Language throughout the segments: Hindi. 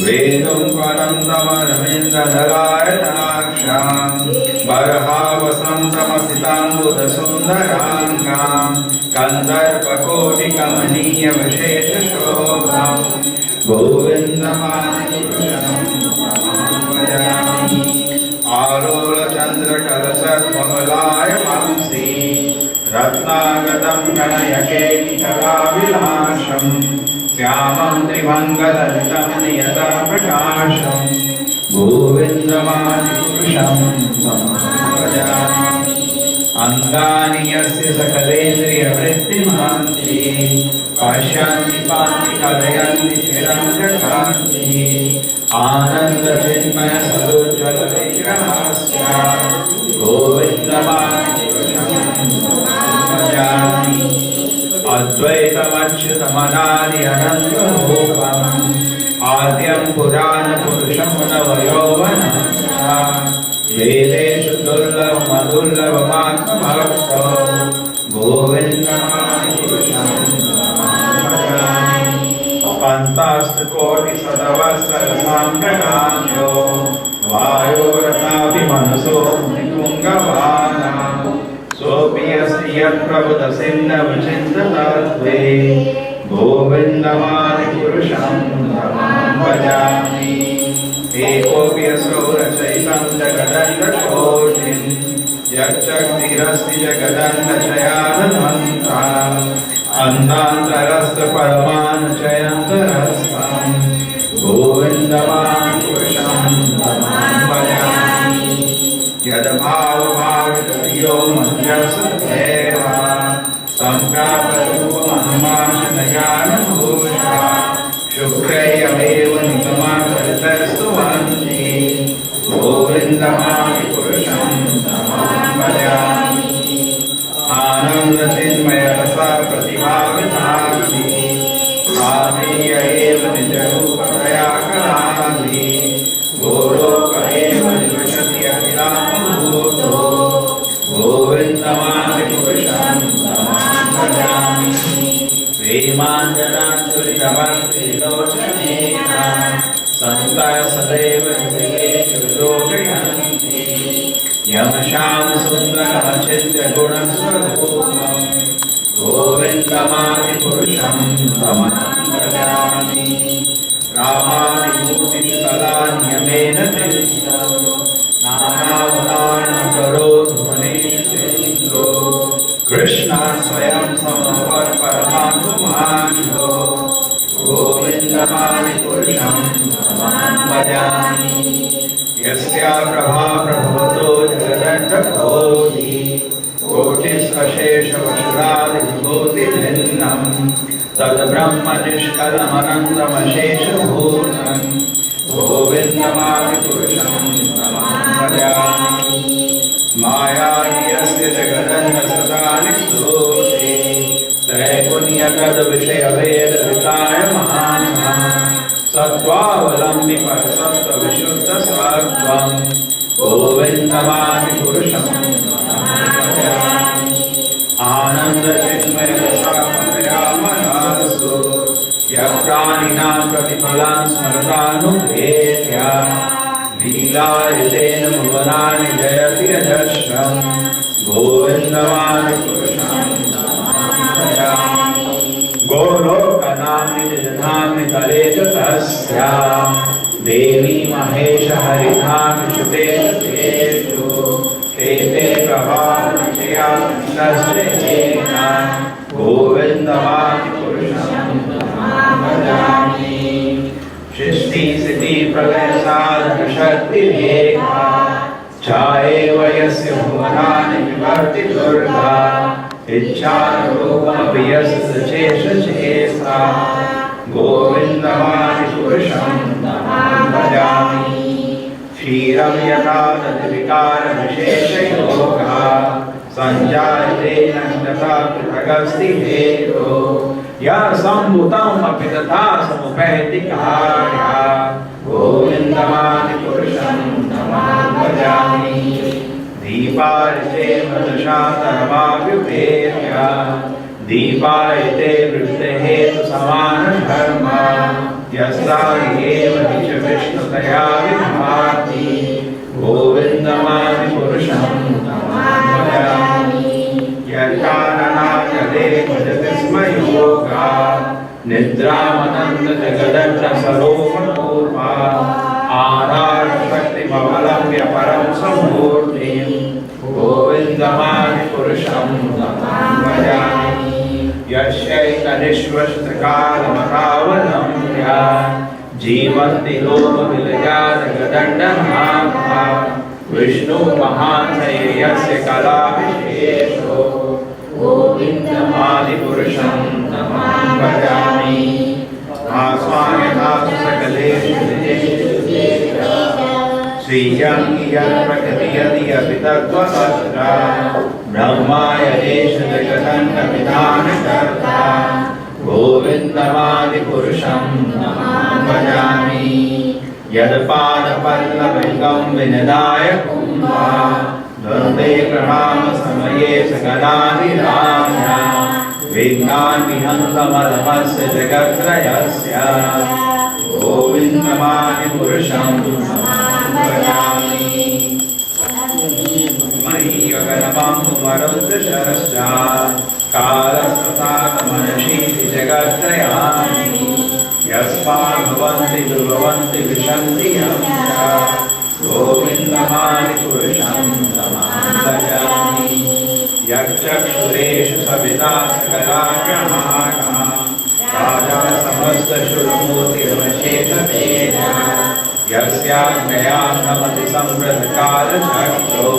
वेदुं परन्दमरविन्ददलायताक्षां बर्हावसन्तमसिताम्बुधसुन्दराङ्गां कन्दर्पकोटिकमनीयविशेषशोभां गोविन्दमादिपुरुषं आलोलचन्द्रकलशद्मलायमांसि रत्नागतं कनयकेलिकलाविलासं श्यामं त्रिमङ्गललितं नियतप्रकाशं गोविन्दमादिपुरुषं भजामि। अङ्गानि यस्य सकलेन्द्रियवृत्तिमन्ति पश्यन्ति पान्ति कलयन्ति चिरं जगान्ति आनन्दचिन्मयसदुज्ज्वलविग्रहस्य गोविन्दमादिपुरुषं भजामि। अद्वैतमच्युतमनादि अनन्तरूपम् आद्यं पुराणपुरुषं नवयौवनं वेदेषु दुर्लभमदुर्लभमात्मभक्तो गोविन्दमादिपुरुषं भजामि। पन्तास्तुकोटिसदवत्सरसाम्प्रकाशो वायोरथापि मनसो मुनिपुङ्गवाना सोऽपि अस्ति यत्प्रभुतसिन्धवचिन्ततत्त्वे गोविन्दमादिपुरुषं भजामि। एकोऽपि असौ रचयितं जगदण्डकोटिं यच्चक्तिरस्ति जगदण्डचयानन्ता अन्तान्तरस्थ परमानुचयन्तरस्थं गोविन्दमादिपुरुषं भजामि। यद्भावभावितयो मध्यसदेव संप्राप्तरूपमनुमाशनयानुभूषा शुक्रयमेव निगमाकरितस्तुवन्ति गोविन्दमादिपुरुषं भजामि। आनन्दचिन्मयरसा प्रतिभावितानि स्वामीय एव निजरूपतया कलानि गोलोक एव निवसति अखिलात्मभूतो गोविन्दमादिपुरुषं भजामि। प्रेमाञ्जनान्तुलितभक्तिलोचनेन सन्ता सदैव हृदयेषु लोकयन्ति यमश्यामसुन्दरमचिन्त्य गुणस्वरूपं गोविन्दमादिपुरुषं भजामि। रामादिमूर्तिकलान्यमेन चिन्तितं नानावतारणं करोतु मनीषेन्द्रो कृष्णात् स्वयं समभवत् परमात्मानो गोविन्दमादिपुरुषं भजामि। यस्या प्रभा प्रभवतो जगदण्डकोटि कोटिस्वशेषवशुरादिविभूतिभिन्नं तद्ब्रह्मनिष्कलमनन्तमशेषभूतं गोविन्दमादिपुरुषं भजामि। मायास्य जगदण्डसदानि स्तोते त्रैगुण्यगदविषयवेदविकायमानः सत्त्वावलम्बि परसत्त्वविशुद्धसत्त्वं गोविन्दमादिपुरुषं भजामि। आनन्दचिन्मयरसामयामनसु यप्राणिनां प्रतिफलां स्मरतानुपेत्य लीलायुतेन भुवनानि जयति यजश्रं गोविन्दमादिपुरुषं भजामि। गोलोकनाम्नि जजधाम्नि तले च तस्या देवी महेश हरिधाम्नि शुतेषु तेषु ते प्रभावनिचया तस्येन गोविन्दमादिपुरुषं भजामि। सृष्टि स्थिति प्रलय साधन शक्ति रेखा छायेव यस्य भुवनानि विभर्ति दुर्गा इच्छानुरूपमपि यस्य शेषशेषा गोविन्दमादिपुरुषं भजामि। क्षीरं यथा तद्विकारविशेषयोगः सञ्जायते नष्टता पृथगस्ति हेतुः यः सम्भूतम् अपि तथा समुपैति कार्या गोविन्दमादिपुरुषं भजामि। दीपार्चे मदशातरमाभ्युपेत्य दीपायते वृत्ते हेतु समान धर्म यस्ता एव च विष्णुतया विभाति गोविन्दमादि पुरुषं भजामि यत्कारणाचले भजति स्म योगा निद्रामनन्द जगदग्न सरोवरपूर्वा आधारशक्तिमवलम्ब्य परं समूर्तिं गोविन्दमादि पुरुषं भजामि यस्यैकनिश्वस्तकालमतावलम्ब्य जीवन्ति लोकविलया जगदण्डनाथा विष्णु महान्तये यस्य कलाविशेषो गोविन्दमादिपुरुषं भजामि आस्वायथा सकलेषु स्वीयं प्रकृतियदि तत्त्वतस्त्रा ब्रह्मायदेश जगदण्डविधानकर्ता गोविन्दमादिपुरुषं भजामि यत्पादपल्लवयुगं विनदाय कुम्भा द्वन्द्वे प्रणाम समये सकलाभिराम्या विघ्नान् विहन्तमलमस्य जगत्त्रयस्य गोविन्दमादिपुरुषं भजामि मयि गगनमामुमरुद्रशरश्च कालस्तथातमनशीति जगत्त्रयानि यस्मात् भवन्ति दुर्भवन्ति विशन्ति यं च गोविन्दमादिपुरुषं भजामि यच्चक्षुरेषु सविता सकलाग्रहाः राजा समस्तशूरमूर्तिरवशेषतेजः यस्याज्ञयार्थमति सम्प्रतकालचक्रो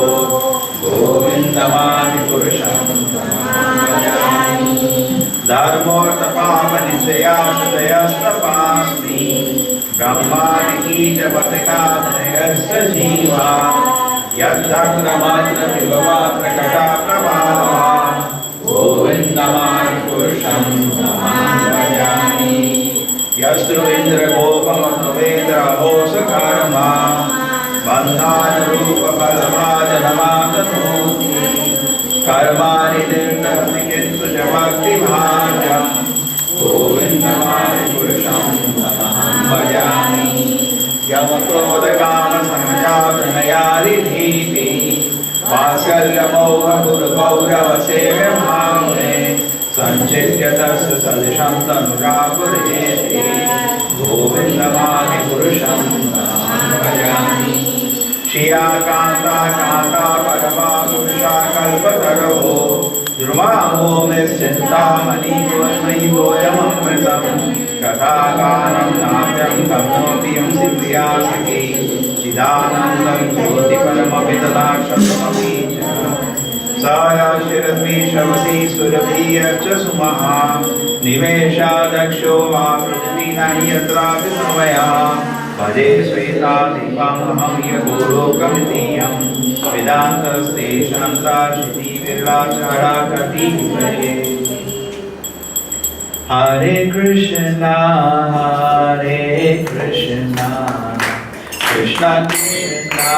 गोविन्दमादिपुरुषं भजामि धर्मोऽर्थपापनिश्चयाश्रयस्तपास्मि ब्रह्मादिकीटपतिकाधनयस्य जीवा यद्धक्रमात्रविभवात्रकटाप्रभावा गोविन्दमादिपुरुषं भजामि यस्तु इन्द्रगोपमनुवेन्द्रहोसकर्मा बन्धानुरूपफलमाजनमातनोति कर्माणि निर्णयति किन्तु च भक्तिभाजं गोविन्दमादिपुरुषं भजामि यमक्रोधकामसंजातनयादिभीति वात्सल्यमोहगुरुगौरवसेव्यभावे सञ्चित्य तस्य सदृशं तनुजापुरेति गोविन्दमादिपुरुषं भजामि श्रियाकान्ता कान्ता परमा पुरुषा कल्पतरो ध्रुवामो निश्चिन्तामणि गोयममृतं कथागानं नाट्यं कम्नोति यं सिद्ध्यासखी चिदानन्दं ज्योतिपरमपि तदाक्षरमपि च सायाशिरद्विषवती सुरभियच्च सुमहा निवेशादक्षो वा पृथ्वीनां यत्रापि समया भजे श्वेतादीपमहं यगोलोकमितीयं वेदान्तस्ते शान्ताशिति विराचाराकटिभये हरे कृष्णा कृष्ण कृष्णा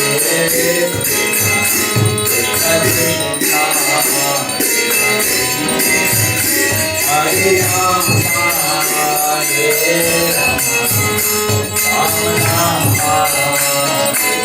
हरे हरे हरे राम राम राम हरे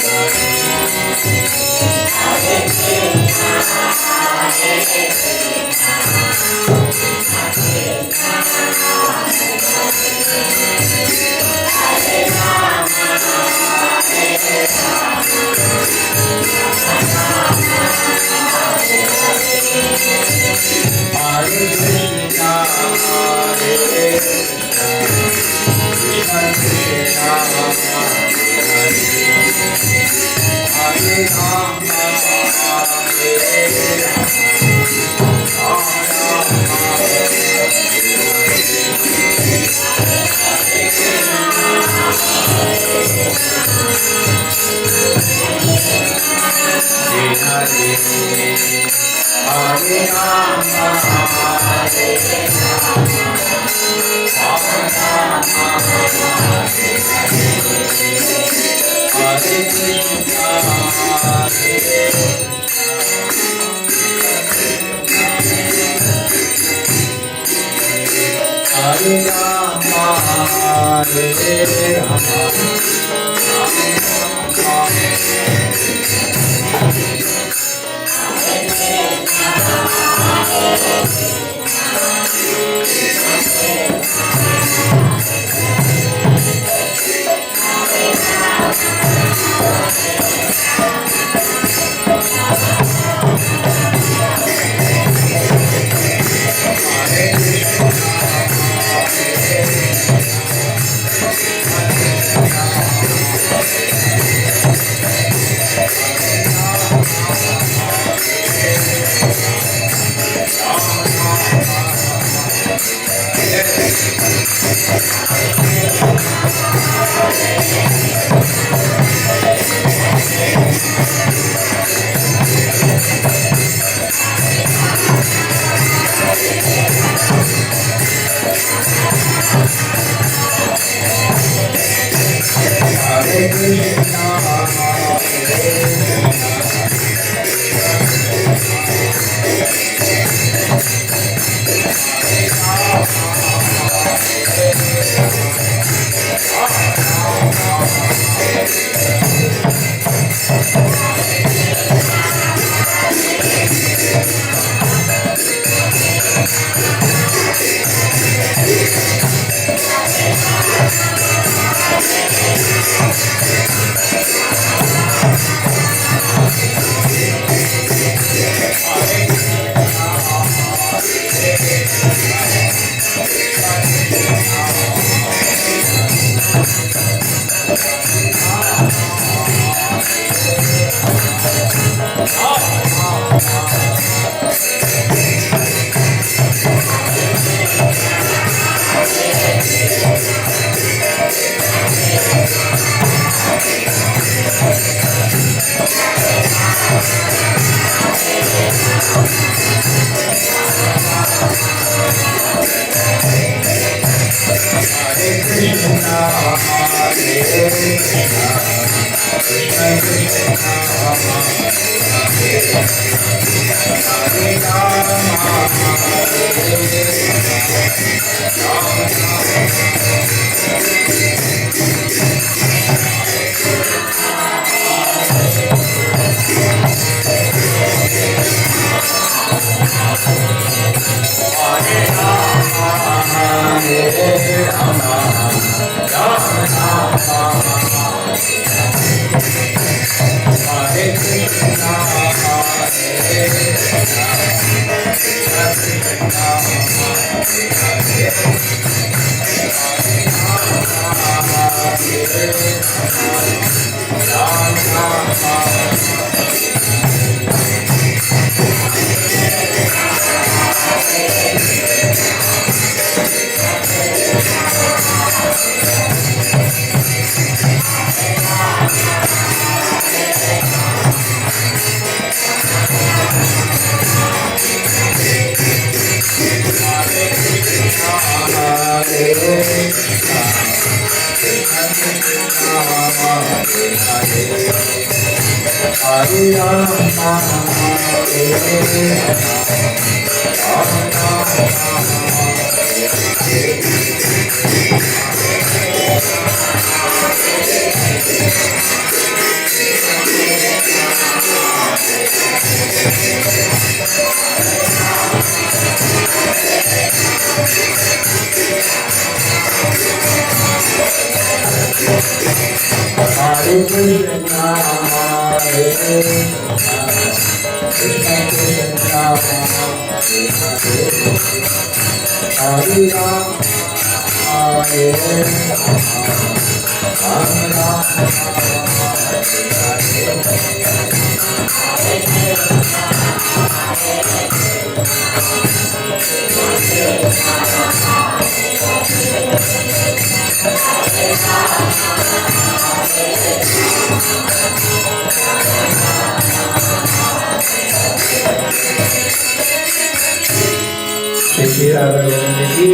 Shri Radha Govinda Ji,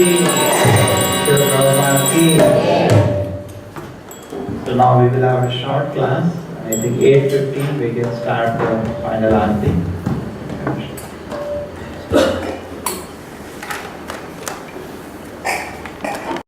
Shri Prabhupada Ki. So now we will have a short class. I think 8:15 we can start the final aarti.